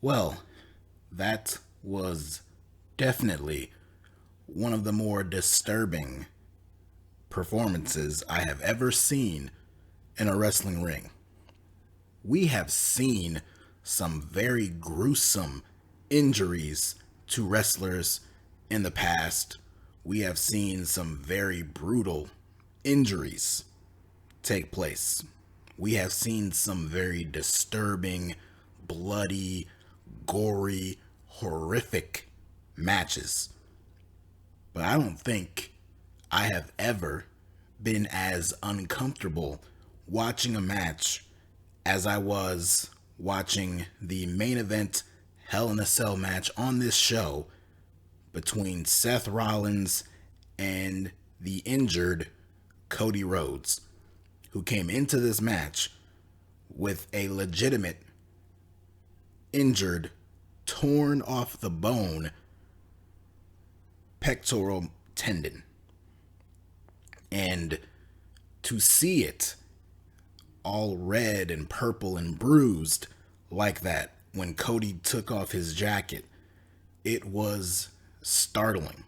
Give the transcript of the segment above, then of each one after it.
Well, that was definitely one of the more disturbing performances I have ever seen in a wrestling ring. We have seen some very gruesome injuries to wrestlers in the past. We have seen some very brutal injuries take place. We have seen some very disturbing, bloody, gory, horrific matches. But I don't think I have ever been as uncomfortable watching a match as I was watching the main event Hell in a Cell match on this show between Seth Rollins and the injured Cody Rhodes, who came into this match with a legitimate injured, torn off the bone pectoral tendon. And to see it all red and purple and bruised like that when Cody took off his jacket, it was startling.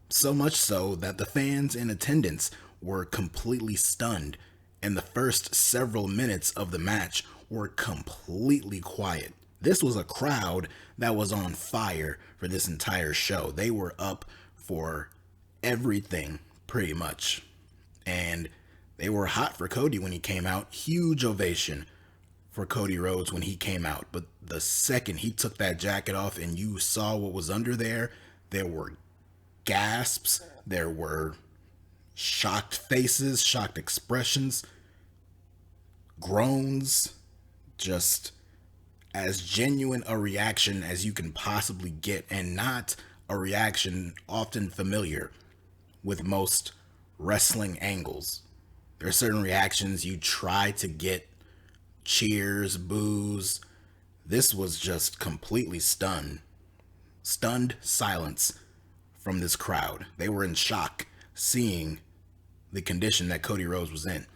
So much so that the fans in attendance were completely stunned, and the first several minutes of the match were completely quiet. This was a crowd that was on fire for this entire show. They were up for everything, pretty much. And they were hot for Cody when he came out. Huge ovation for Cody Rhodes when he came out. But the second he took that jacket off and you saw what was under there, there were gasps, there were shocked faces, shocked expressions, groans, just as genuine a reaction as you can possibly get, and not a reaction often familiar with most wrestling angles. There are certain reactions you try to get: cheers, boos. This was just completely stunned silence from this crowd. They were in shock seeing the condition that Cody Rhodes was in.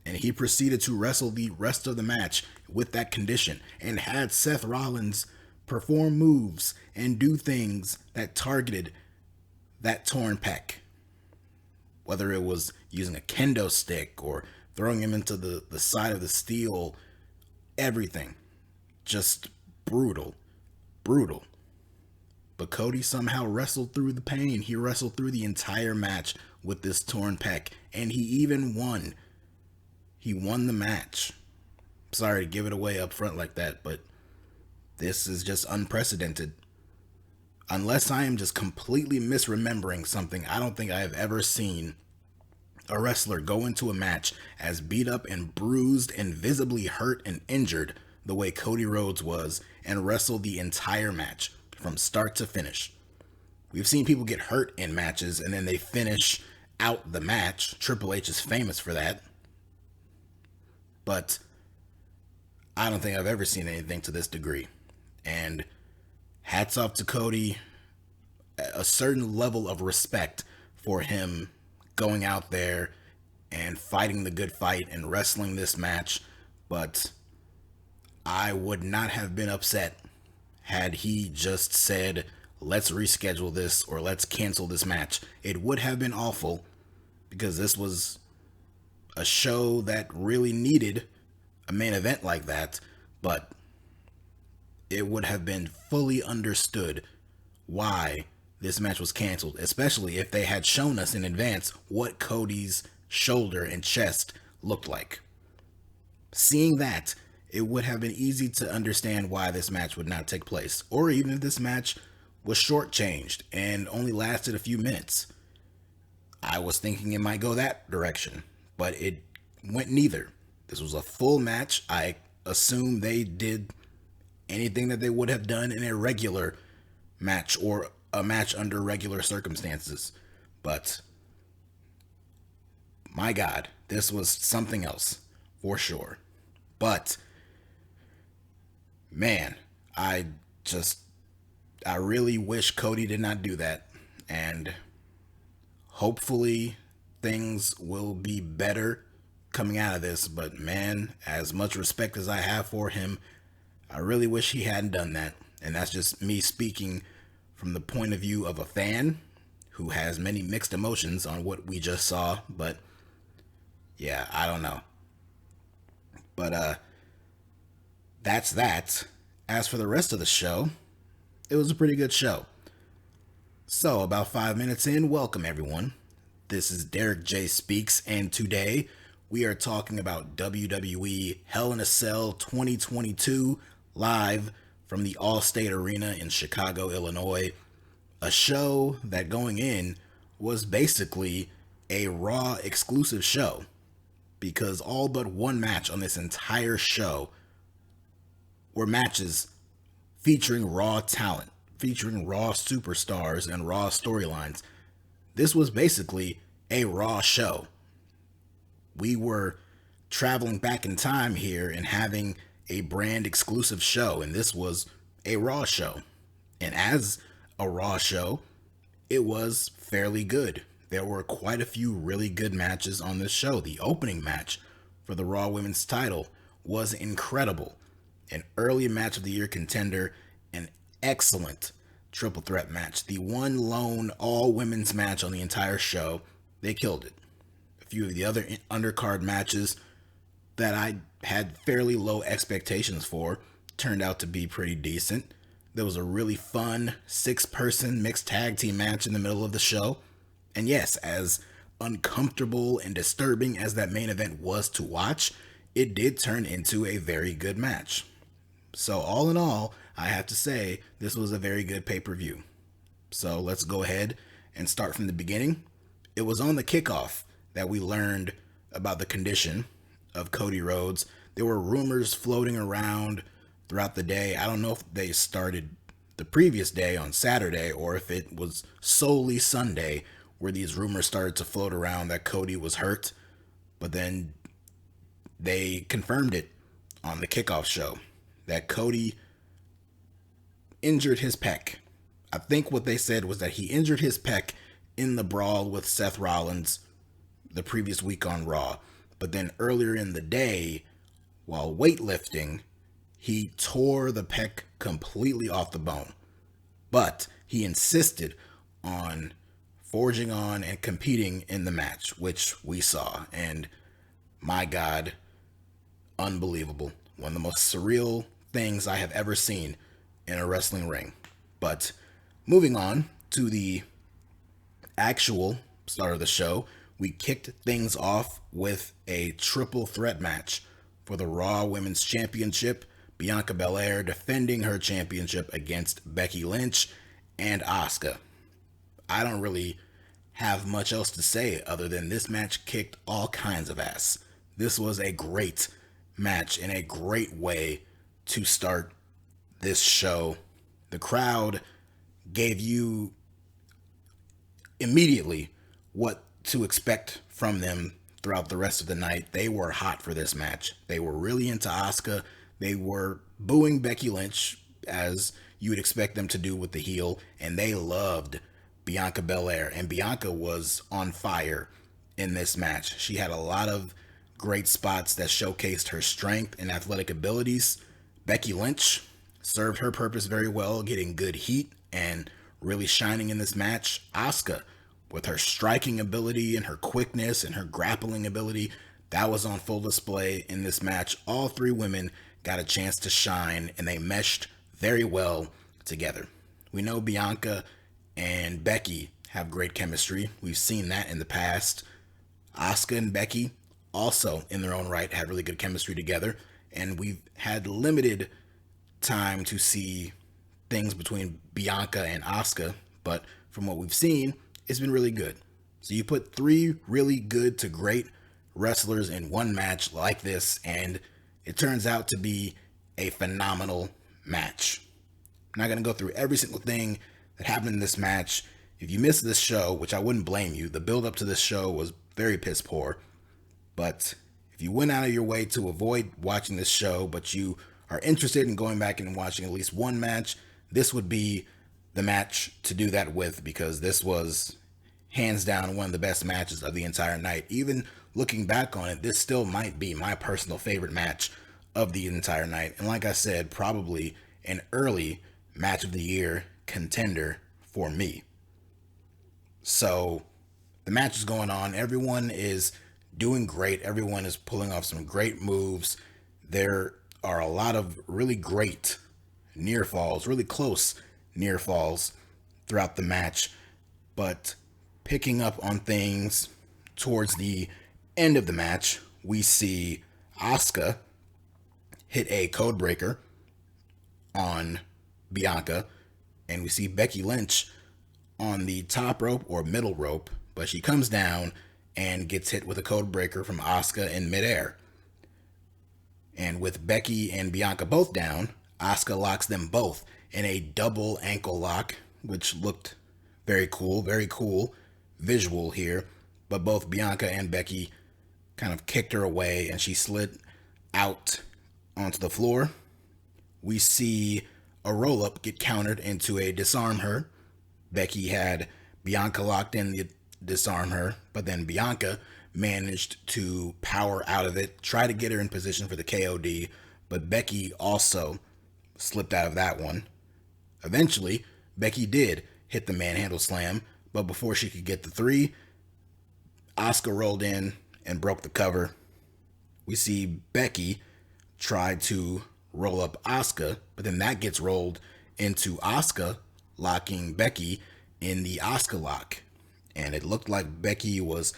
And he proceeded to wrestle the rest of the match with that condition and had Seth Rollins perform moves and do things that targeted that torn pec. Whether it was using a kendo stick or throwing him into the side of the steel, everything. Just brutal. Brutal. But Cody somehow wrestled through the pain. He wrestled through the entire match with this torn pec, and he even won. He won the match. Sorry to give it away up front like that, but this is just unprecedented. Unless I am just completely misremembering something, I don't think I have ever seen a wrestler go into a match as beat up and bruised and visibly hurt and injured the way Cody Rhodes was and wrestle the entire match from start to finish. We've seen people get hurt in matches and then they finish out the match. Triple H is famous for that. But I don't think I've ever seen anything to this degree. And hats off to Cody. A certain level of respect for him going out there and fighting the good fight and wrestling this match. But I would not have been upset had he just said, let's reschedule this or let's cancel this match. It would have been awful because this was a show that really needed a main event like that, but it would have been fully understood why this match was canceled, especially if they had shown us in advance what Cody's shoulder and chest looked like. Seeing that, it would have been easy to understand why this match would not take place, or even if this match was shortchanged and only lasted a few minutes. I was thinking it might go that direction, but it went neither. This was a full match. I assume they did anything that they would have done in a regular match or a match under regular circumstances. But my God, this was something else for sure. But man, I really wish Cody did not do that. And hopefully things will be better coming out of this. But man, as much respect as I have for him, I really wish he hadn't done that. And that's just me speaking from the point of view of a fan who has many mixed emotions on what we just saw. But yeah, I don't know. But that's that. As for the rest of the show, it was a pretty good show. So, about 5 minutes in, welcome everyone. This is DerekJ Speaks, and today we are talking about WWE Hell in a Cell 2022 live from the Allstate Arena in Chicago, Illinois. A show that going in was basically a Raw exclusive show because all but one match on this entire show were matches featuring Raw talent, featuring Raw superstars and Raw storylines. This was basically a Raw show. We were traveling back in time here and having a brand exclusive show, and this was a Raw show. And as a Raw show, it was fairly good. There were quite a few really good matches on this show. The opening match for the Raw Women's title was incredible. An early match of the year contender, an excellent triple threat match. The one lone all women's match on the entire show. They killed it. A few of the other undercard matches that I had fairly low expectations for turned out to be pretty decent. There was a really fun 6-person mixed tag team match in the middle of the show. And yes, as uncomfortable and disturbing as that main event was to watch, it did turn into a very good match. So all in all, I have to say this was a very good pay-per-view. So let's go ahead and start from the beginning. It was on the kickoff that we learned about the condition of Cody Rhodes. There were rumors floating around throughout the day. I don't know if they started the previous day on Saturday or if it was solely Sunday where these rumors started to float around that Cody was hurt. But then they confirmed it on the kickoff show that Cody injured his pec. I think what they said was that he injured his pec in the brawl with Seth Rollins the previous week on Raw. But then earlier in the day, while weightlifting, he tore the pec completely off the bone. But he insisted on forging on and competing in the match, which we saw. And my God, unbelievable. One of the most surreal things I have ever seen in a wrestling ring. But moving on to the actual start of the show, we kicked things off with a triple threat match for the Raw Women's Championship. Bianca Belair defending her championship against Becky Lynch and Asuka. I don't really have much else to say other than this match kicked all kinds of ass. This was a great match and a great way to start this show. The crowd gave you immediately what to expect from them throughout the rest of the night. They were hot for this match. They were really into Asuka. They were booing Becky Lynch as you would expect them to do with the heel, and they loved Bianca Belair, and Bianca was on fire in this match. She had a lot of great spots that showcased her strength and athletic abilities. Becky Lynch served her purpose very well, getting good heat and really shining in this match. Asuka, with her striking ability and her quickness and her grappling ability, that was on full display in this match. All three women got a chance to shine, and they meshed very well together. We know Bianca and Becky have great chemistry. We've seen that in the past. Asuka and Becky also, in their own right, had really good chemistry together, and we've had limited time to see things between Bianca and Asuka, but from what we've seen, it's been really good. So you put three really good to great wrestlers in one match like this, and it turns out to be a phenomenal match. I'm not going to go through every single thing that happened in this match. If you missed this show, which I wouldn't blame you, the build up to this show was very piss poor. But if you went out of your way to avoid watching this show, but you are interested in going back and watching at least one match, this would be the match to do that with, because this was hands down one of the best matches of the entire night. Even looking back on it, this still might be my personal favorite match of the entire night. And like I said, probably an early match of the year contender for me. So the match is going on. Everyone is doing great. Everyone is pulling off some great moves. There are a lot of really great near falls, really close near falls throughout the match. But picking up on things towards the end of the match, we see Asuka hit a code breaker on Bianca, and we see Becky Lynch on the top rope or middle rope, but she comes down and gets hit with a code breaker from Asuka in midair. And with Becky and Bianca both down, Asuka locks them both in a double ankle lock, which looked very cool visual here. But both Bianca and Becky kind of kicked her away and she slid out onto the floor. We see a roll up get countered into a disarm her. Becky had Bianca locked in the disarm her, but then Bianca managed to power out of it, try to get her in position for the KOD, but Becky also slipped out of that one. Eventually, Becky did hit the manhandle slam, but before she could get the 3, Asuka rolled in and broke the cover. We see Becky try to roll up Asuka, but then that gets rolled into Asuka, locking Becky in the Asuka lock. And it looked like Becky was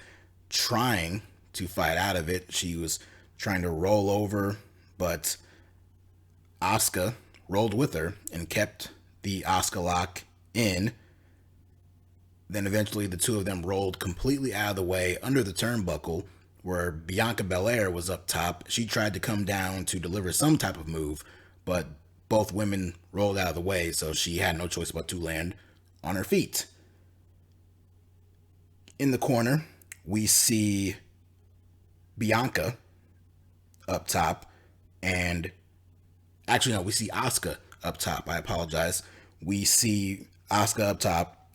trying to fight out of it. She was trying to roll over, but Asuka rolled with her and kept the Asuka lock in. Then eventually the two of them rolled completely out of the way under the turnbuckle where Bianca Belair was up top. She tried to come down to deliver some type of move, but both women rolled out of the way, so she had no choice but to land on her feet. In the corner, we see Bianca up top, and actually, no, we see Asuka up top. I apologize. We see Asuka up top.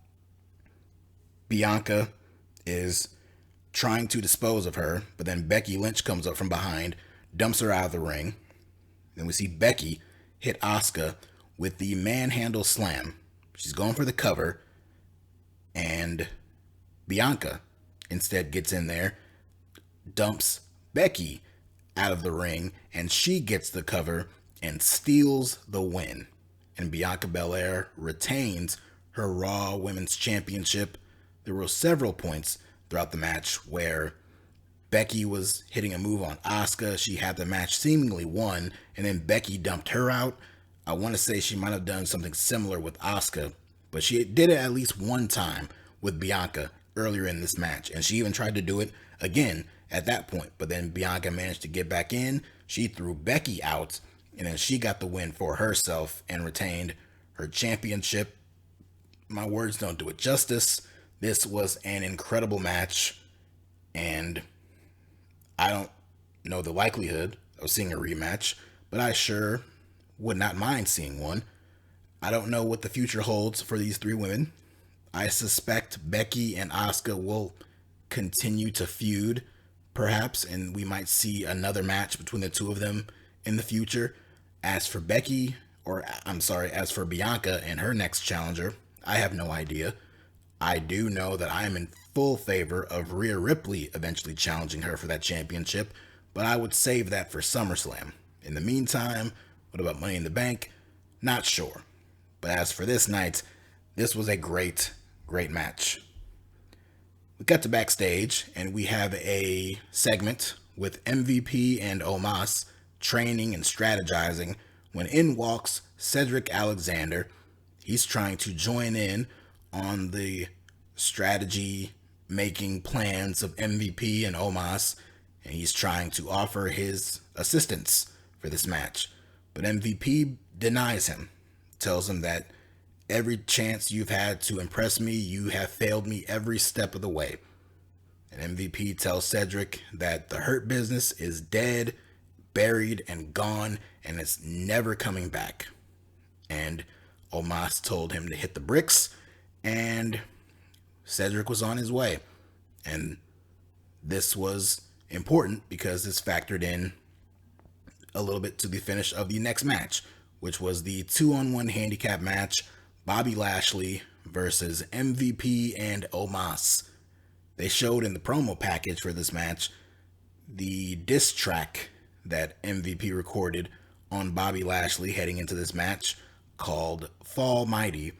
Bianca is trying to dispose of her, but then Becky Lynch comes up from behind, dumps her out of the ring. Then we see Becky hit Asuka with the manhandle slam. She's going for the cover, and Bianca instead gets in there, dumps Becky out of the ring, and she gets the cover and steals the win. And Bianca Belair retains her Raw Women's Championship. There were several points throughout the match where Becky was hitting a move on Asuka. She had the match seemingly won, and then Becky dumped her out. I want to say she might have done something similar with Asuka, but she did it at least one time with Bianca earlier in this match, and she even tried to do it again at that point, but then Bianca managed to get back in. She threw Becky out, and then she got the win for herself and retained her championship. My words don't do it justice. This was an incredible match, and I don't know the likelihood of seeing a rematch, but I sure would not mind seeing one. I don't know what the future holds for these three women. I suspect Becky and Asuka will continue to feud, perhaps, and we might see another match between the two of them in the future. As for Bianca and her next challenger, I have no idea. I do know that I am in full favor of Rhea Ripley eventually challenging her for that championship, but I would save that for SummerSlam. In the meantime, what about Money in the Bank? Not sure. But as for this night, this was a great match. We got to backstage, and we have a segment with MVP and Omos training and strategizing when in walks Cedric Alexander. He's trying to join in on the strategy making plans of MVP and Omos, and he's trying to offer his assistance for this match. But MVP denies him, tells him that every chance you've had to impress me, you have failed me every step of the way. And MVP tells Cedric that the Hurt Business is dead, buried, and gone, and it's never coming back. And Omos told him to hit the bricks, and Cedric was on his way. And this was important because this factored in a little bit to the finish of the next match, which was the 2-on-1 handicap match, Bobby Lashley versus MVP and Omos. They showed in the promo package for this match the diss track that MVP recorded on Bobby Lashley heading into this match called Fall Mighty,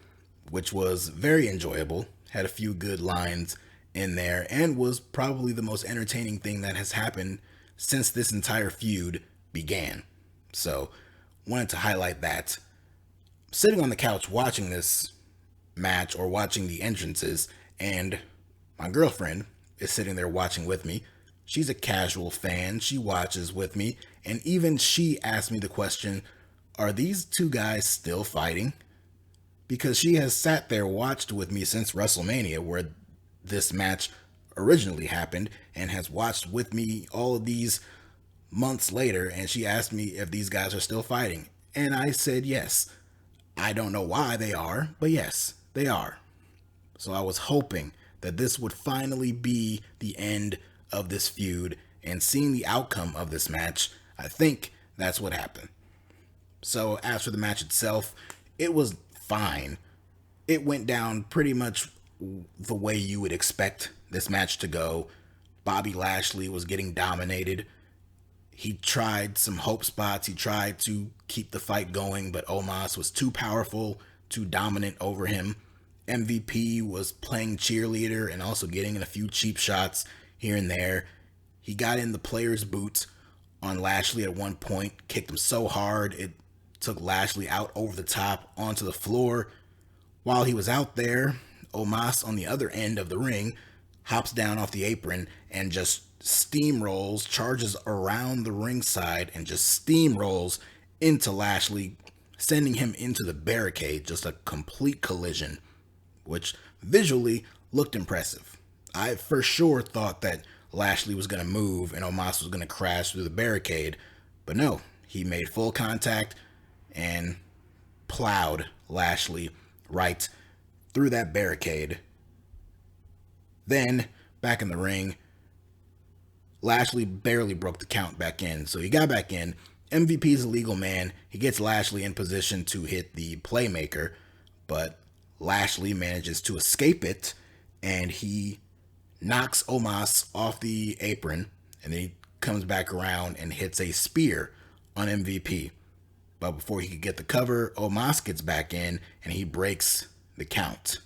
which was very enjoyable, had a few good lines in there, and was probably the most entertaining thing that has happened since this entire feud began. So, wanted to highlight that. Sitting on the couch watching this match or watching the entrances, and my girlfriend is sitting there watching with me. She's a casual fan. She watches with me, and even she asked me the question, are these two guys still fighting? Because she has sat there watched with me since WrestleMania, where this match originally happened, and has watched with me all of these months later, and she asked me if these guys are still fighting. And I said yes. I don't know why they are, but yes, they are. So I was hoping that this would finally be the end of this feud, and seeing the outcome of this match, I think that's what happened. So as for the match itself, it was fine. It went down pretty much the way you would expect this match to go. Bobby Lashley was getting dominated. He tried some hope spots. He tried to keep the fight going, but Omos was too powerful, too dominant over him. MVP was playing cheerleader and also getting in a few cheap shots here and there. He got in the player's boot on Lashley at one point, kicked him so hard it took Lashley out over the top onto the floor. While he was out there, Omos on the other end of the ring hops down off the apron and just steamrolls, charges around the ringside and just steamrolls into Lashley, sending him into the barricade. Just a complete collision, which visually looked impressive. I for sure thought that Lashley was going to move and Omos was going to crash through the barricade, but no, he made full contact and plowed Lashley right through that barricade. Then, back in the ring, Lashley barely broke the count back in, so he got back in. MVP's a legal man. He gets Lashley in position to hit the playmaker, but Lashley manages to escape it, and he knocks Omos off the apron, and then he comes back around and hits a spear on MVP. But before he could get the cover, Omos gets back in, and he breaks the count.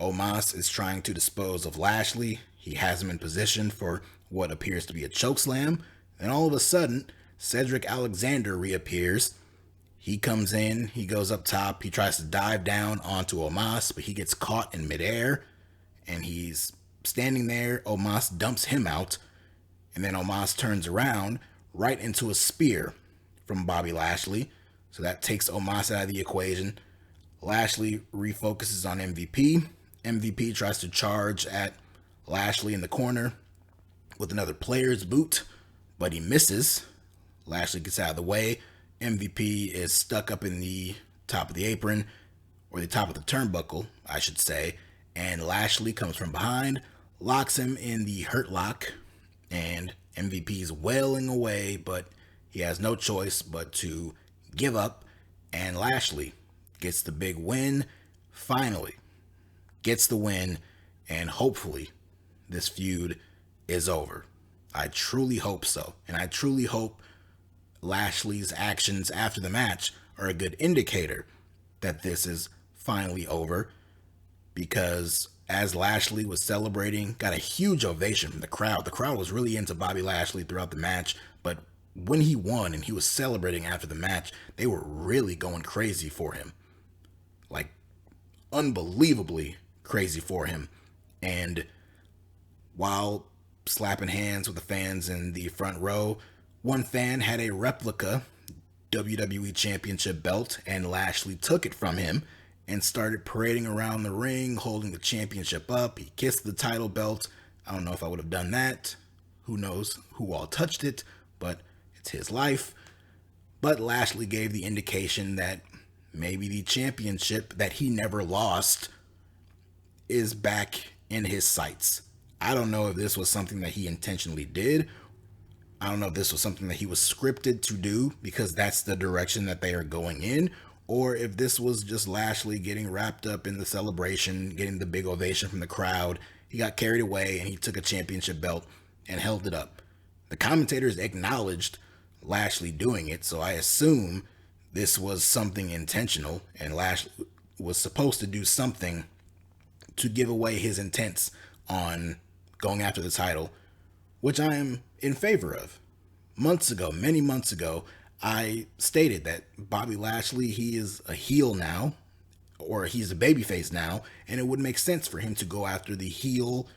Omos is trying to dispose of Lashley. He has him in position for what appears to be a chokeslam. And all of a sudden, Cedric Alexander reappears. He comes in, he goes up top, he tries to dive down onto Omos, but he gets caught in midair, and he's standing there. Omos dumps him out, and then Omos turns around right into a spear from Bobby Lashley. So that takes Omos out of the equation. Lashley refocuses on MVP. MVP tries to charge at Lashley in the corner with another player's boot, but he misses. Lashley gets out of the way. MVP is stuck up in the top of the apron, or the top of the turnbuckle, I should say, and Lashley comes from behind, locks him in the hurt lock, and MVP's wailing away, but he has no choice but to give up, and Lashley gets the big win. Finally gets the win, and hopefully this feud is over. I truly hope so, and I truly hope Lashley's actions after the match are a good indicator that this is finally over, because as Lashley was celebrating, got a huge ovation from the crowd. The crowd was really into Bobby Lashley throughout the match, but when he won and he was celebrating after the match, they were really going crazy for him. Like, unbelievably crazy for him. And while slapping hands with the fans in the front row, one fan had a replica WWE Championship belt, and Lashley took it from him and started parading around the ring, holding the championship up. He kissed the title belt. I don't know if I would have done that. Who knows who all touched it, but it's his life. But Lashley gave the indication that maybe the championship that he never lost is back in his sights. I don't know if this was something that he intentionally did, I don't know if this was something that he was scripted to do because that's the direction that they are going in, or if this was just Lashley getting wrapped up in the celebration, getting the big ovation from the crowd. He got carried away and he took a championship belt and held it up. The commentators acknowledged Lashley doing it, so I assume this was something intentional and Lashley was supposed to do something to give away his intents on going after the title, which I am in favor of. Months ago, many months ago, I stated that Bobby Lashley, he is a heel now, or he's a babyface now, and it would make sense for him to go after the heel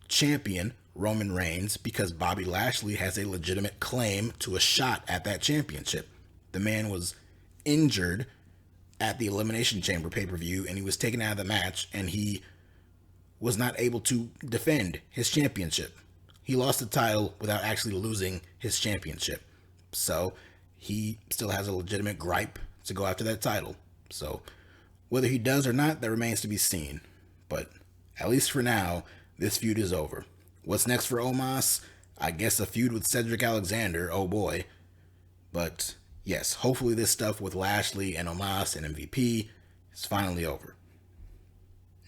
champion, Roman Reigns, because Bobby Lashley has a legitimate claim to a shot at that championship. The man was injured at the Elimination Chamber pay-per-view, and he was taken out of the match, and he was not able to defend his championship. He lost the title without actually losing his championship. So he still has a legitimate gripe to go after that title. So whether he does or not, that remains to be seen. But at least for now, this feud is over. What's next for Omos? I guess a feud with Cedric Alexander. Oh boy. But yes, hopefully this stuff with Lashley and Omos and MVP is finally over.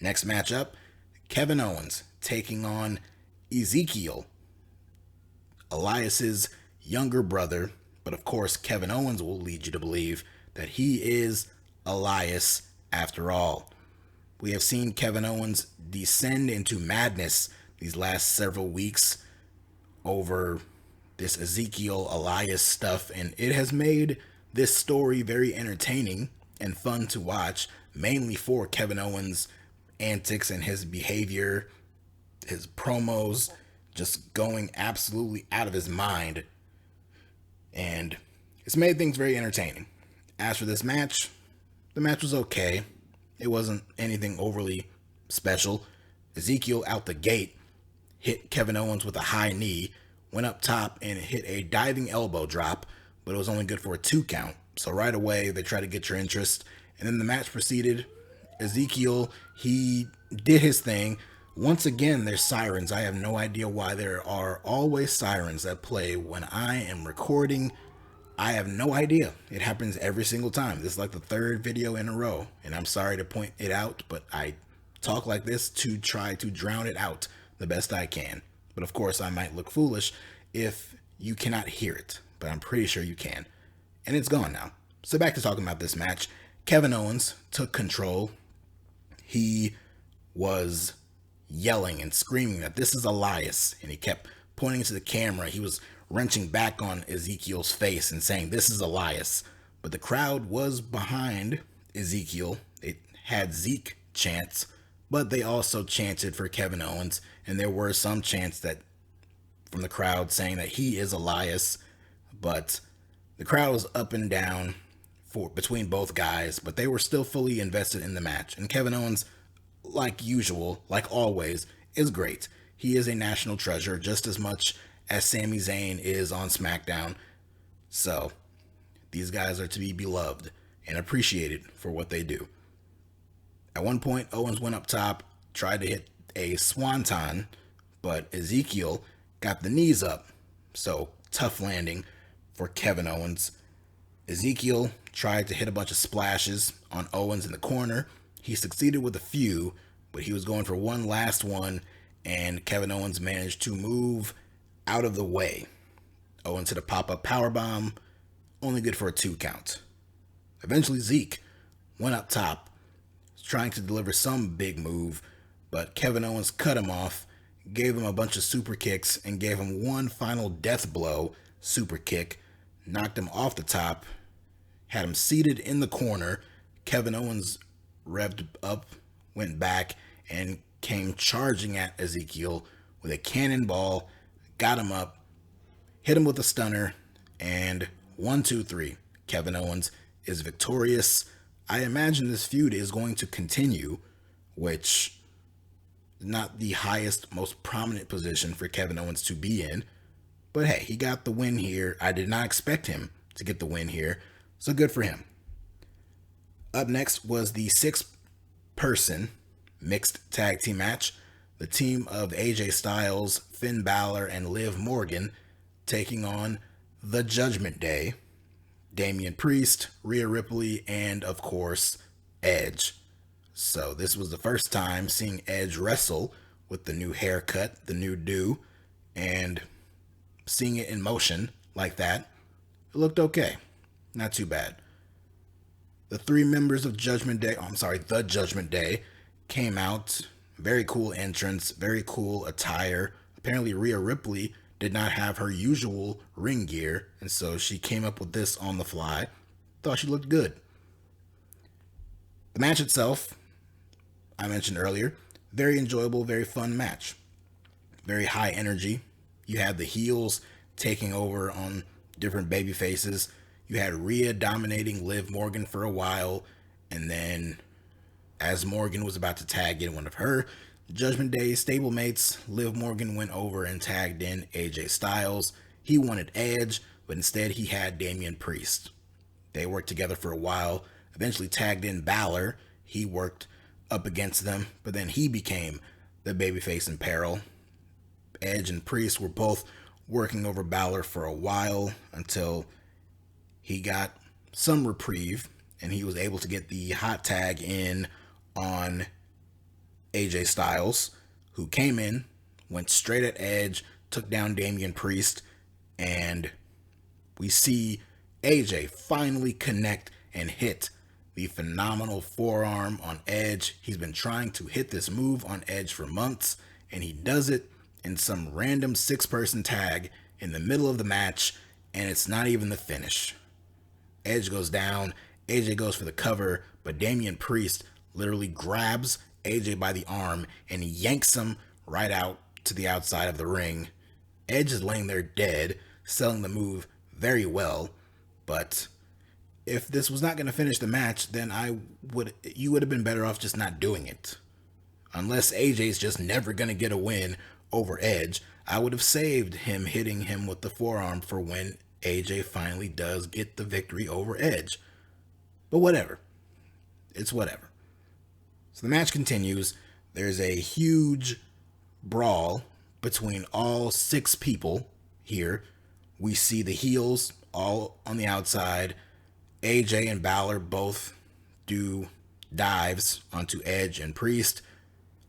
Next matchup, Kevin Owens taking on Ezekiel, Elias's younger brother. But of course, Kevin Owens will lead you to believe that he is Elias after all. We have seen Kevin Owens descend into madness these last several weeks over this Ezekiel Elias stuff, and it has made this story very entertaining and fun to watch, mainly for Kevin Owens' antics and his behavior, his promos, just going absolutely out of his mind. And it's made things very entertaining. As for this match, the match was okay. It wasn't anything overly special. Ezekiel out the gate hit Kevin Owens with a high knee, went up top and hit a diving elbow drop, but it was only good for a 2 count. So right away, they tried to get your interest. And then the match proceeded. Ezekiel, he did his thing. Once again, there's sirens. I have no idea why there are always sirens that play when I am recording. I have no idea. It happens every single time. This is like the 3rd video in a row, and I'm sorry to point it out, but I talk like this to try to drown it out the best I can. But of course, I might look foolish if you cannot hear it, but I'm pretty sure you can. And it's gone now. So back to talking about this match. Kevin Owens took control. He was yelling and screaming that this is Elias, and he kept pointing to the camera. He was wrenching back on Ezekiel's face and saying, "This is Elias." But the crowd was behind Ezekiel. It had Zeke chants, but they also chanted for Kevin Owens, and there were some chants that from the crowd saying that he is Elias. But the crowd was up and down between both guys, but they were still fully invested in the match. And Kevin Owens, like usual, like always, is great. He is a national treasure just as much as Sami Zayn is on SmackDown. So these guys are to be beloved and appreciated for what they do. At one point, Owens went up top, tried to hit a swanton, but Ezekiel got the knees up. So tough landing for Kevin Owens. Ezekiel tried to hit a bunch of splashes on Owens in the corner. He succeeded with a few, but he was going for one last one, and Kevin Owens managed to move out of the way. Owens hit a pop-up powerbomb, only good for a 2 count. Eventually, Zeke went up top, trying to deliver some big move, but Kevin Owens cut him off, gave him a bunch of super kicks, and gave him one final death blow super kick, knocked him off the top, had him seated in the corner. Kevin Owens revved up, went back, and came charging at Ezekiel with a cannonball, got him up, hit him with a stunner, and 1, 2, 3. Kevin Owens is victorious. I imagine this feud is going to continue, which is not the highest, most prominent position for Kevin Owens to be in. But hey, he got the win here. I did not expect him to get the win here, so good for him. Up next was the 6-person mixed tag team match. The team of AJ Styles, Finn Balor, and Liv Morgan taking on the Judgment Day, Damian Priest, Rhea Ripley, and of course, Edge. So this was the first time seeing Edge wrestle with the new haircut, the new do, and seeing it in motion like that, it looked okay. Not too bad. The three members of the Judgment Day came out. Very cool entrance, very cool attire. Apparently Rhea Ripley did not have her usual ring gear, and so she came up with this on the fly. Thought she looked good. The match itself, I mentioned earlier, very enjoyable, very fun match. Very high energy. You had the heels taking over on different baby faces. You had Rhea dominating Liv Morgan for a while, and then as Morgan was about to tag in one of her Judgment Day stablemates, Liv Morgan went over and tagged in AJ Styles. He wanted Edge, but instead he had Damian Priest. They worked together for a while, eventually tagged in Balor. He worked up against them, but then he became the babyface in peril. Edge and Priest were both working over Balor for a while until he got some reprieve and he was able to get the hot tag in on AJ Styles, who came in, went straight at Edge, took down Damian Priest, and we see AJ finally connect and hit the phenomenal forearm on Edge. He's been trying to hit this move on Edge for months, and he does it in some random 6-person tag in the middle of the match, and it's not even the finish. Edge goes down, AJ goes for the cover, but Damian Priest literally grabs AJ by the arm and yanks him right out to the outside of the ring. Edge is laying there dead, selling the move very well, but if this was not going to finish the match, then you would have been better off just not doing it. Unless AJ's just never going to get a win over Edge, I would have saved him hitting him with the forearm for when AJ finally does get the victory over Edge. But whatever. It's whatever. So the match continues. There's a huge brawl between all 6 people here. We see the heels all on the outside. AJ and Balor both do dives onto Edge and Priest.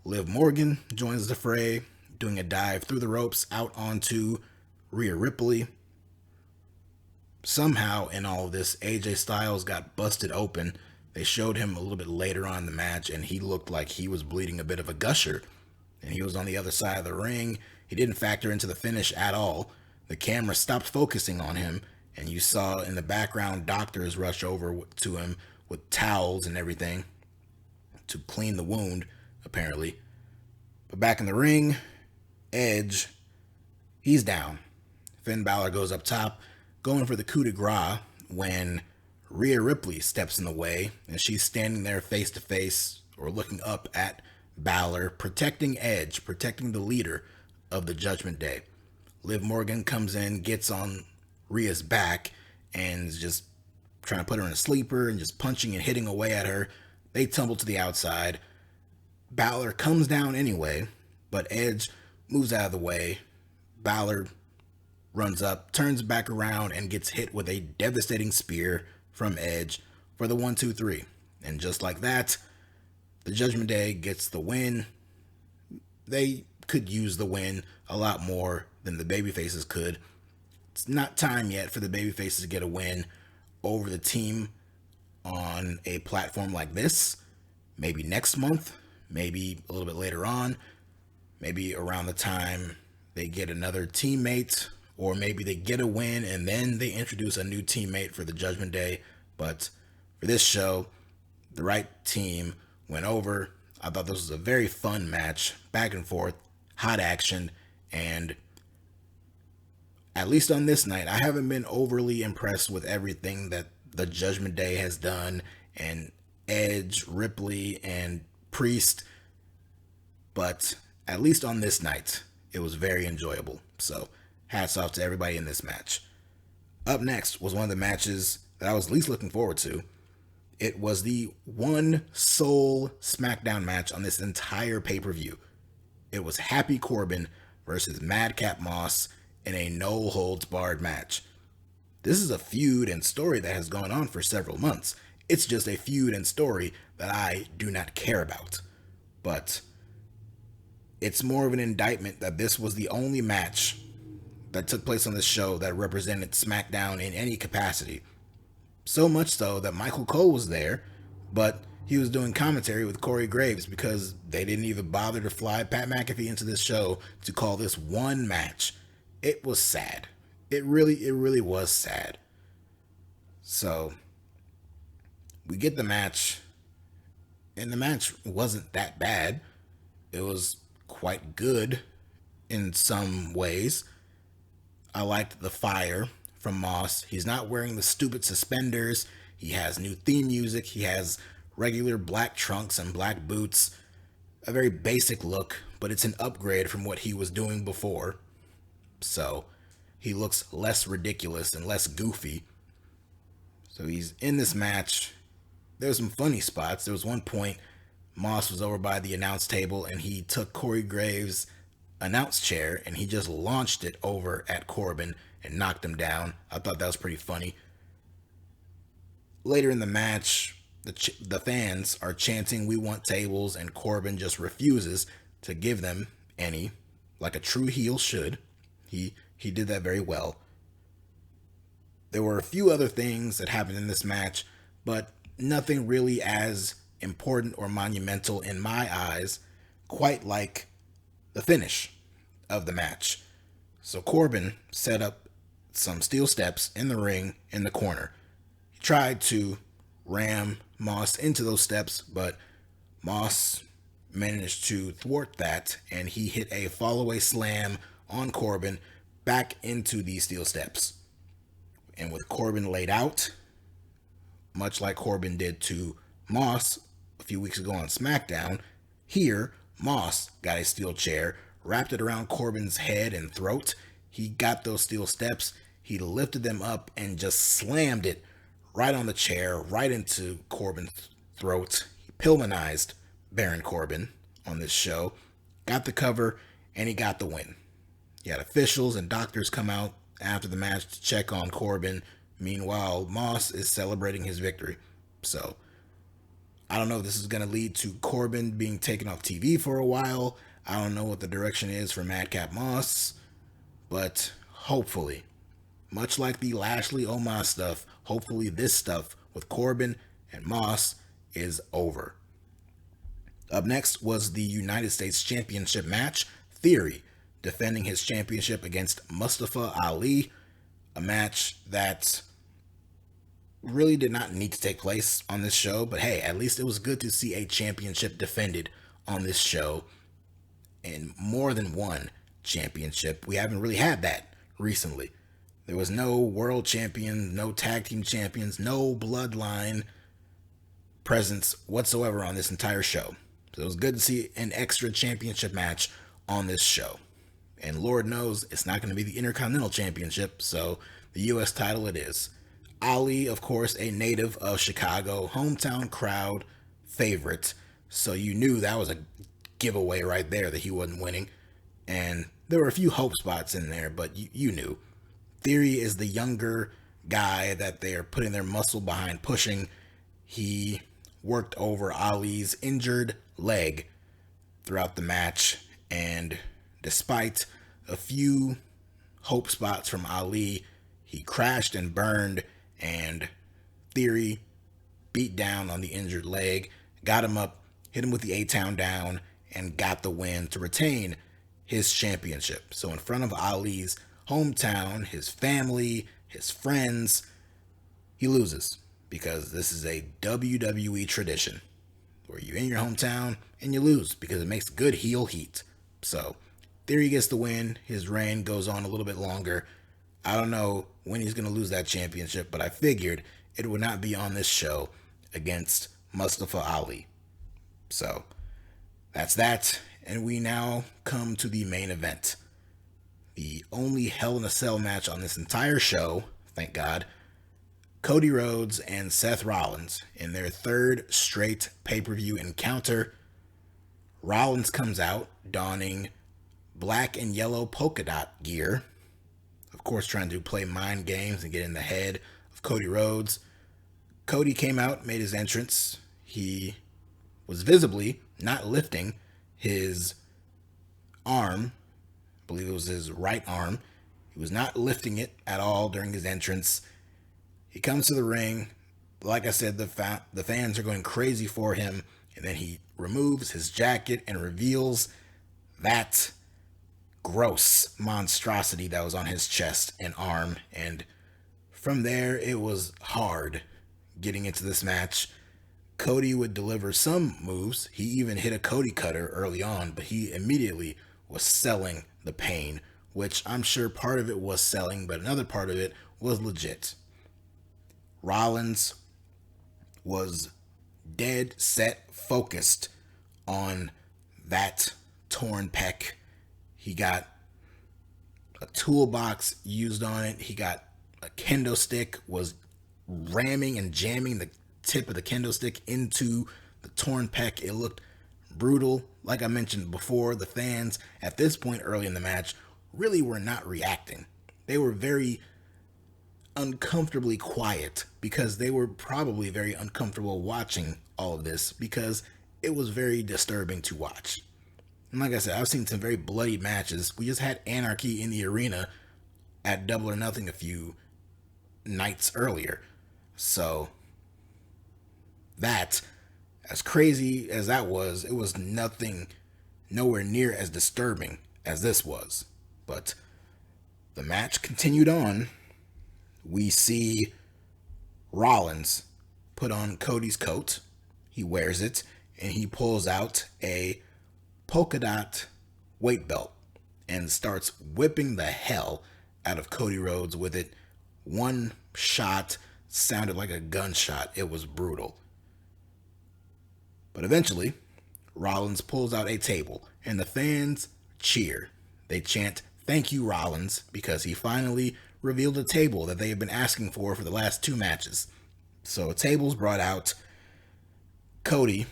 Liv Morgan joins the fray, doing a dive through the ropes out onto Rhea Ripley. Somehow in all of this, AJ Styles got busted open. They showed him a little bit later on in the match, and he looked like he was bleeding a bit of a gusher. And he was on the other side of the ring. He didn't factor into the finish at all. The camera stopped focusing on him, and you saw in the background doctors rush over to him with towels and everything to clean the wound, apparently. But back in the ring, Edge, he's down. Finn Balor goes up top, going for the coup de grace when Rhea Ripley steps in the way, and she's standing there face to face or looking up at Balor, protecting Edge, protecting the leader of the Judgment Day. Liv Morgan comes in, gets on Rhea's back, and is just trying to put her in a sleeper and just punching and hitting away at her. They tumble to the outside. Balor comes down anyway, but Edge moves out of the way. Balor runs up, turns back around, and gets hit with a devastating spear from Edge for the 1-2-3. And just like that, the Judgment Day gets the win. They could use the win a lot more than the babyfaces could. It's not time yet for the babyfaces to get a win over the team on a platform like this. Maybe next month, maybe a little bit later on, maybe around the time they get another teammate, or maybe they get a win and then they introduce a new teammate for the Judgment Day. But for this show, the right team went over. I thought this was a very fun match, back and forth, hot action, and at least on this night, I haven't been overly impressed with everything that the Judgment Day has done, and Edge, Ripley, and Priest, but at least on this night, it was very enjoyable. So hats off to everybody in this match. Up next was one of the matches that I was least looking forward to. It was the one sole SmackDown match on this entire pay-per-view. It was Happy Corbin versus Madcap Moss in a no-holds-barred match. This is a feud and story that has gone on for several months. It's just a feud and story that I do not care about. But it's more of an indictment that this was the only match that took place on this show that represented SmackDown in any capacity. So much so that Michael Cole was there, but he was doing commentary with Corey Graves because they didn't even bother to fly Pat McAfee into this show to call this one match. It was sad. It really was sad. So we get the match, and the match wasn't that bad. It was quite good in some ways. I liked the fire from Moss. He's not wearing the stupid suspenders. He has new theme music. He has regular black trunks and black boots. A very basic look, but it's an upgrade from what he was doing before. So he looks less ridiculous and less goofy. So he's in this match. There's some funny spots. There was one point Moss was over by the announce table and he took Corey Graves' announce chair and he just launched it over at Corbin and knocked him down. I thought that was pretty funny. Later in the match, the fans are chanting, "We want tables," and Corbin just refuses to give them any, like a true heel should. He did that very well. There were a few other things that happened in this match, but nothing really as important or monumental in my eyes, quite like the finish of the match. So Corbin set up some steel steps in the ring in the corner. He tried to ram Moss into those steps, but Moss managed to thwart that, and he hit a fallaway slam on Corbin back into these steel steps. And with Corbin laid out, much like Corbin did to Moss a few weeks ago on SmackDown, here Moss got a steel chair, wrapped it around Corbin's head and throat. He got those steel steps, he lifted them up and just slammed it right on the chair, right into Corbin's throat. He Pillmanized Baron Corbin on this show, got the cover, and he got the win. He had officials and doctors come out after the match to check on Corbin. Meanwhile, Moss is celebrating his victory. So, I don't know if this is going to lead to Corbin being taken off TV for a while. I don't know what the direction is for Madcap Moss. But hopefully, much like the Lashley Omos stuff, hopefully this stuff with Corbin and Moss is over. Up next was the United States Championship match. Theory defending his championship against Mustafa Ali. A match that really did not need to take place on this show, but hey, at least it was good to see a championship defended on this show, and more than one championship. We haven't really had that recently. There was no world champion, no tag team champions, no bloodline presence whatsoever on this entire show. So it was good to see an extra championship match on this show. And Lord knows it's not going to be the Intercontinental Championship, so the U.S. title it is. Ali, of course, a native of Chicago, hometown crowd favorite, so you knew that was a giveaway right there that he wasn't winning. And there were a few hope spots in there, but you knew. Theory is the younger guy that they're putting their muscle behind pushing. He worked over Ali's injured leg throughout the match, and despite a few hope spots from Ali, he crashed and burned, and Theory beat down on the injured leg, got him up, hit him with the A-Town down, and got the win to retain his championship. So in front of Ali's hometown, his family, his friends, he loses, because this is a WWE tradition where you're in your hometown and you lose because it makes good heel heat. So Theory gets the win. His reign goes on a little bit longer. I don't know when he's going to lose that championship, but I figured it would not be on this show against Mustafa Ali. So that's that. And we now come to the main event. The only Hell in a Cell match on this entire show, thank God. Cody Rhodes and Seth Rollins in their third straight pay-per-view encounter. Rollins comes out donning black and yellow polka dot gear, of course, trying to play mind games and get in the head of Cody Rhodes. Cody came out, made his entrance. He was visibly not lifting his arm. I believe it was his right arm. He was not lifting it at all during his entrance. He comes to the ring. Like I said, the fans are going crazy for him. And then he removes his jacket and reveals that gross monstrosity that was on his chest and arm. And from there, it was hard getting into this match. Cody would deliver some moves. He even hit a Cody cutter early on, but he immediately was selling the pain, which I'm sure part of it was selling, but another part of it was legit. Rollins was dead set focused on that torn pec. He got a toolbox used on it. He got a kendo stick, was ramming and jamming the tip of the kendo stick into the torn pec. It looked brutal. Like I mentioned before, the fans at this point early in the match really were not reacting. They were very uncomfortably quiet because they were probably very uncomfortable watching all of this because it was very disturbing to watch. And like I said, I've seen some very bloody matches. We just had Anarchy in the arena at Double or Nothing a few nights earlier. So that, as crazy as that was, it was nowhere near as disturbing as this was. But the match continued on. We see Rollins put on Cody's coat. He wears it, and he pulls out a polka dot weight belt and starts whipping the hell out of Cody Rhodes with it. One shot sounded like a gunshot. It was brutal. But eventually, Rollins pulls out a table, and the fans cheer. They chant, "Thank you, Rollins," because he finally revealed a table that they have been asking for the last two matches. So a table's brought out. Cody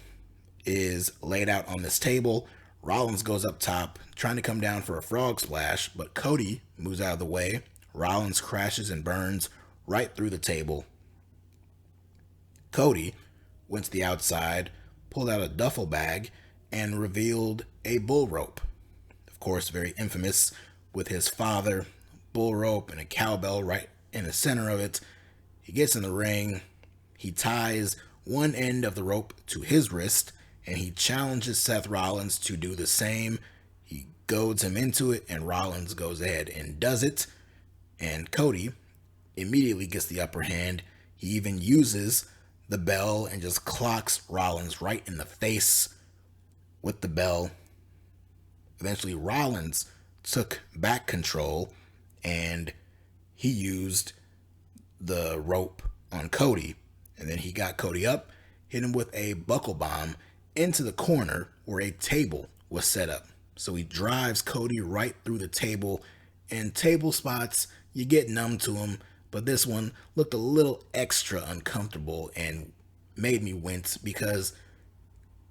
is laid out on this table. Rollins goes up top, trying to come down for a frog splash, but Cody moves out of the way. Rollins crashes and burns right through the table. Cody went to the outside, pulled out a duffel bag, and revealed a bull rope. Of course, very infamous, with his father, bull rope and a cowbell right in the center of it. He gets in the ring. He ties one end of the rope to his wrist, and he challenges Seth Rollins to do the same. He goads him into it, and Rollins goes ahead and does it. And Cody immediately gets the upper hand. He even uses the bell and just clocks Rollins right in the face with the bell. Eventually, Rollins took back control, and he used the rope on Cody. And then he got Cody up, hit him with a buckle bomb into the corner where a table was set up. So he drives Cody right through the table. And table spots, you get numb to them, but this one looked a little extra uncomfortable and made me wince because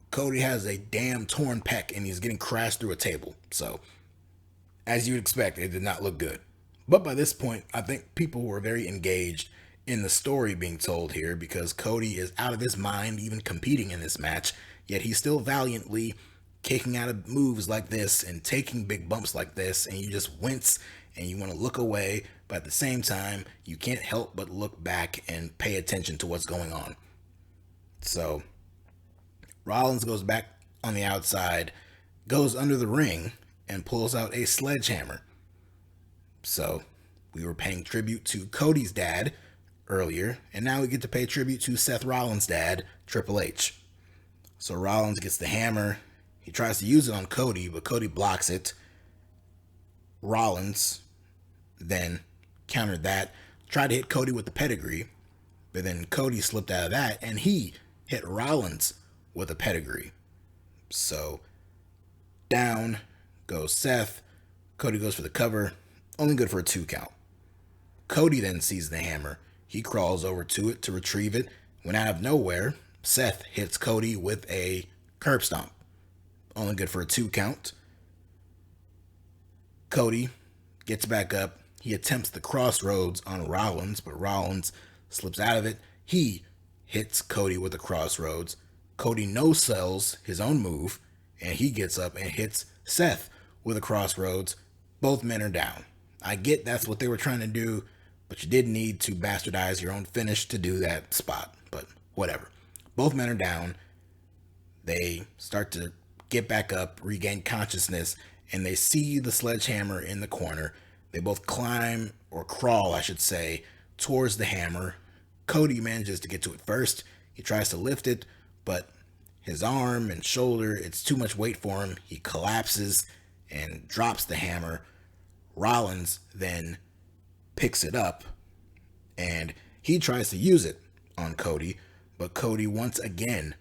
Cody has a damn torn pec and he's getting crashed through a table. So, as you'd expect, it did not look good. But by this point, I think people were very engaged in the story being told here because Cody is out of his mind even competing in this match, yet he's still valiantly kicking out of moves like this and taking big bumps like this, and you just wince and you want to look away, but at the same time, you can't help but look back and pay attention to what's going on. So, Rollins goes back on the outside, goes under the ring, and pulls out a sledgehammer. So, we were paying tribute to Cody's dad earlier, and now we get to pay tribute to Seth Rollins' dad, Triple H. So Rollins gets the hammer. He tries to use it on Cody, but Cody blocks it. Rollins then countered that, tried to hit Cody with the pedigree, but then Cody slipped out of that, and he hit Rollins with a pedigree. So down goes Seth. Cody goes for the cover, only good for a 2 count. Cody then sees the hammer. He crawls over to it to retrieve it, when out of nowhere, Seth hits Cody with a curb stomp, only good for a 2 count. Cody gets back up, He attempts the crossroads on Rollins, but Rollins slips out of it. He hits Cody with the crossroads. Cody no-sells his own move, and he gets up and hits Seth with a crossroads. Both men are down. I get that's what they were trying to do, but you did need to bastardize your own finish to do that spot. But whatever. Both men are down. They start to get back up, regain consciousness, and they see the sledgehammer in the corner. They both climb, or crawl, I should say, towards the hammer. Cody manages to get to it first. He tries to lift it, but his arm and shoulder, it's too much weight for him. He collapses and drops the hammer. Rollins then picks it up, and he tries to use it on Cody, but Cody once again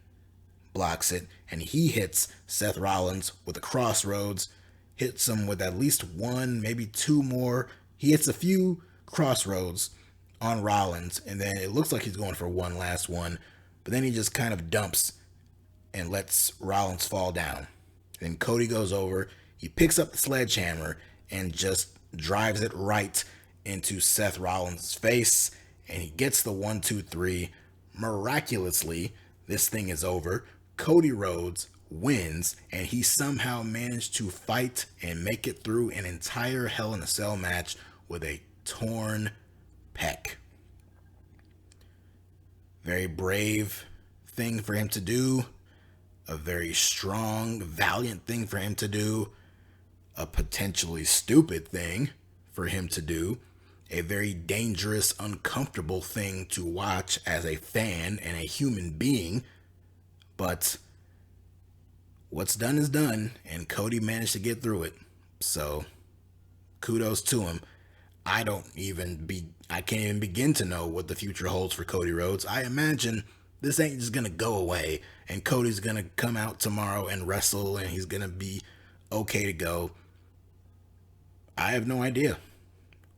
blocks it, and he hits Seth Rollins with a crossroads, hits him with at least one, maybe two more. He hits a few crossroads on Rollins, and then it looks like he's going for one last one, but then he just kind of dumps and lets Rollins fall down. Then Cody goes over, he picks up the sledgehammer and just drives it right into Seth Rollins' face, and he gets the 1, 2, 3. Miraculously, this thing is over. Cody Rhodes wins, and he somehow managed to fight and make it through an entire Hell in a Cell match with a torn pec. Very brave thing for him to do. A very strong, valiant thing for him to do. A potentially stupid thing for him to do. A very dangerous, uncomfortable thing to watch as a fan and a human being. But what's done is done, and Cody managed to get through it. So kudos to him. I can't even begin to know what the future holds for Cody Rhodes. I imagine this ain't just gonna go away, and Cody's gonna come out tomorrow and wrestle, and he's gonna be okay to go. I have no idea.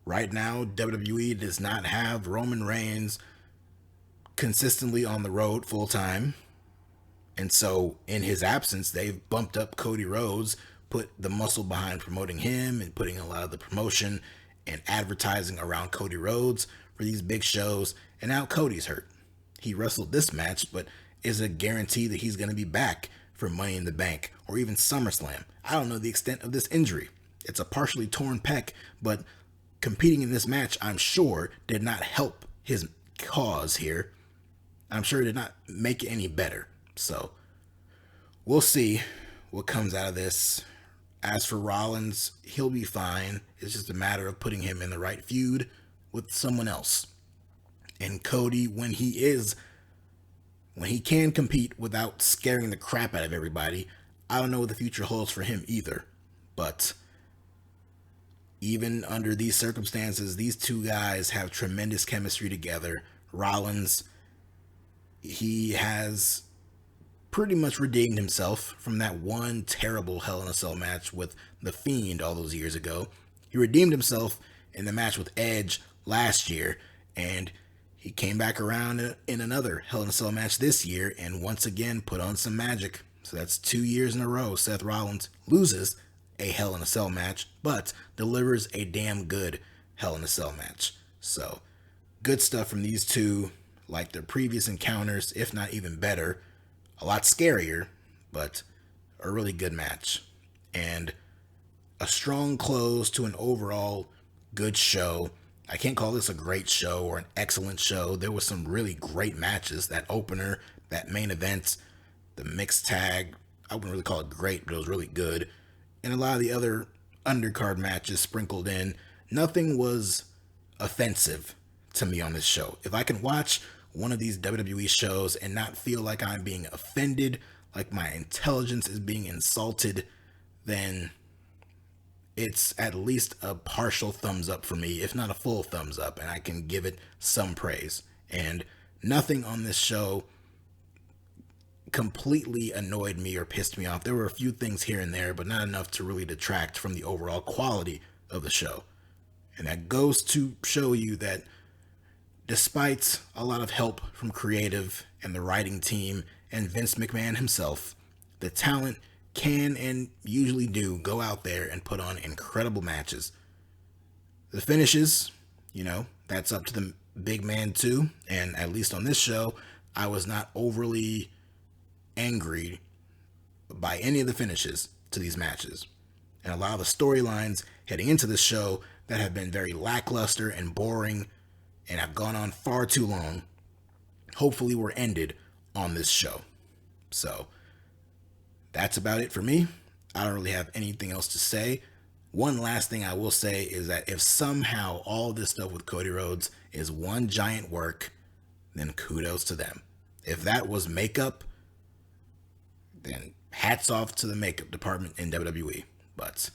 Right now, WWE does not have Roman Reigns consistently on the road full time. And so, in his absence, they've bumped up Cody Rhodes, put the muscle behind promoting him and putting a lot of the promotion and advertising around Cody Rhodes for these big shows. And now Cody's hurt. He wrestled this match, but is a guarantee that he's going to be back for Money in the Bank or even SummerSlam. I don't know the extent of this injury. It's a partially torn pec, but competing in this match, I'm sure, did not help his cause here. I'm sure it did not make it any better. So, we'll see what comes out of this. As for Rollins, he'll be fine. It's just a matter of putting him in the right feud with someone else. And Cody, when he can compete without scaring the crap out of everybody, I don't know what the future holds for him either. But even under these circumstances, these two guys have tremendous chemistry together. Rollins, he has pretty much redeemed himself from that one terrible Hell in a Cell match with The Fiend all those years ago. He redeemed himself in the match with Edge last year, and he came back around in another Hell in a Cell match this year and once again put on some magic. So that's 2 years in a row Seth Rollins loses a Hell in a Cell match, but delivers a damn good Hell in a Cell match. So, good stuff from these two, like their previous encounters, if not even better. A lot scarier, but a really good match. And a strong close to an overall good show. I can't call this a great show or an excellent show. There was some really great matches. That opener, that main event, the mixed tag, I wouldn't really call it great, but it was really good. And a lot of the other undercard matches sprinkled in. Nothing was offensive to me on this show. If I can watch one of these WWE shows and not feel like I'm being offended, like my intelligence is being insulted, then it's at least a partial thumbs up for me, if not a full thumbs up, and I can give it some praise. And nothing on this show completely annoyed me or pissed me off. There were a few things here and there, but not enough to really detract from the overall quality of the show. And that goes to show you that despite a lot of help from creative and the writing team and Vince McMahon himself, the talent can and usually do go out there and put on incredible matches. The finishes, that's up to the big man too. And at least on this show, I was not overly angry by any of the finishes to these matches. And a lot of the storylines heading into this show that have been very lackluster and boring and have gone on far too long, hopefully were ended on this show. So that's about it for me. I don't really have anything else to say. One last thing I will say is that if somehow all this stuff with Cody Rhodes is one giant work, then kudos to them. If that was makeup, then hats off to the makeup department in WWE. But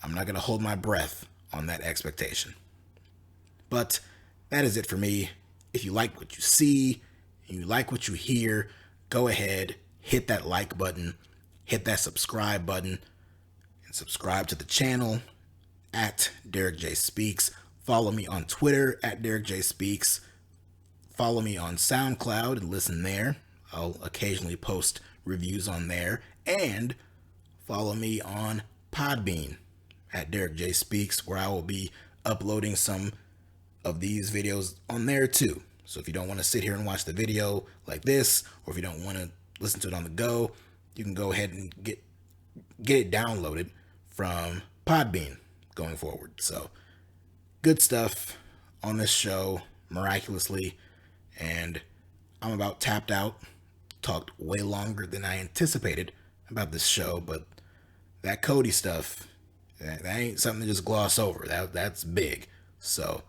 I'm not going to hold my breath on that expectation. But that is it for me. If you like what you see and you like what you hear, go ahead, hit that like button, hit that subscribe button, and subscribe to the channel at DerekJ Speaks. Follow me on Twitter at DerekJ Speaks. Follow me on SoundCloud and listen there. I'll occasionally post reviews on there. And follow me on Podbean at DerekJ Speaks, where I will be uploading some of these videos on there too. So if you don't want to sit here and watch the video like this, or if you don't want to listen to it on the go, you can go ahead and get it downloaded from Podbean going forward. So good stuff on this show, miraculously, and I'm about tapped out. Talked way longer than I anticipated about this show, but that Cody stuff, that ain't something to just gloss over. That's big. So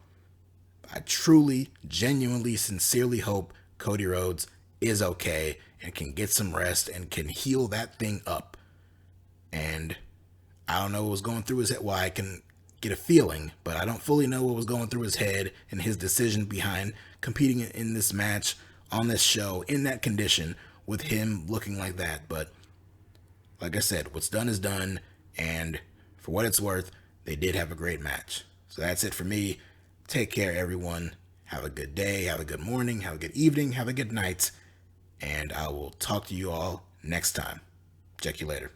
I truly, genuinely, sincerely hope Cody Rhodes is okay and can get some rest and can heal that thing up. And I don't know what was going through his head. Well, I can get a feeling, but I don't fully know what was going through his head and his decision behind competing in this match on this show in that condition with him looking like that. But like I said, what's done is done, and for what it's worth, they did have a great match. So that's it for me. Take care, everyone. Have a good day, have a good morning, have a good evening, have a good night, and I will talk to you all next time. Check you later.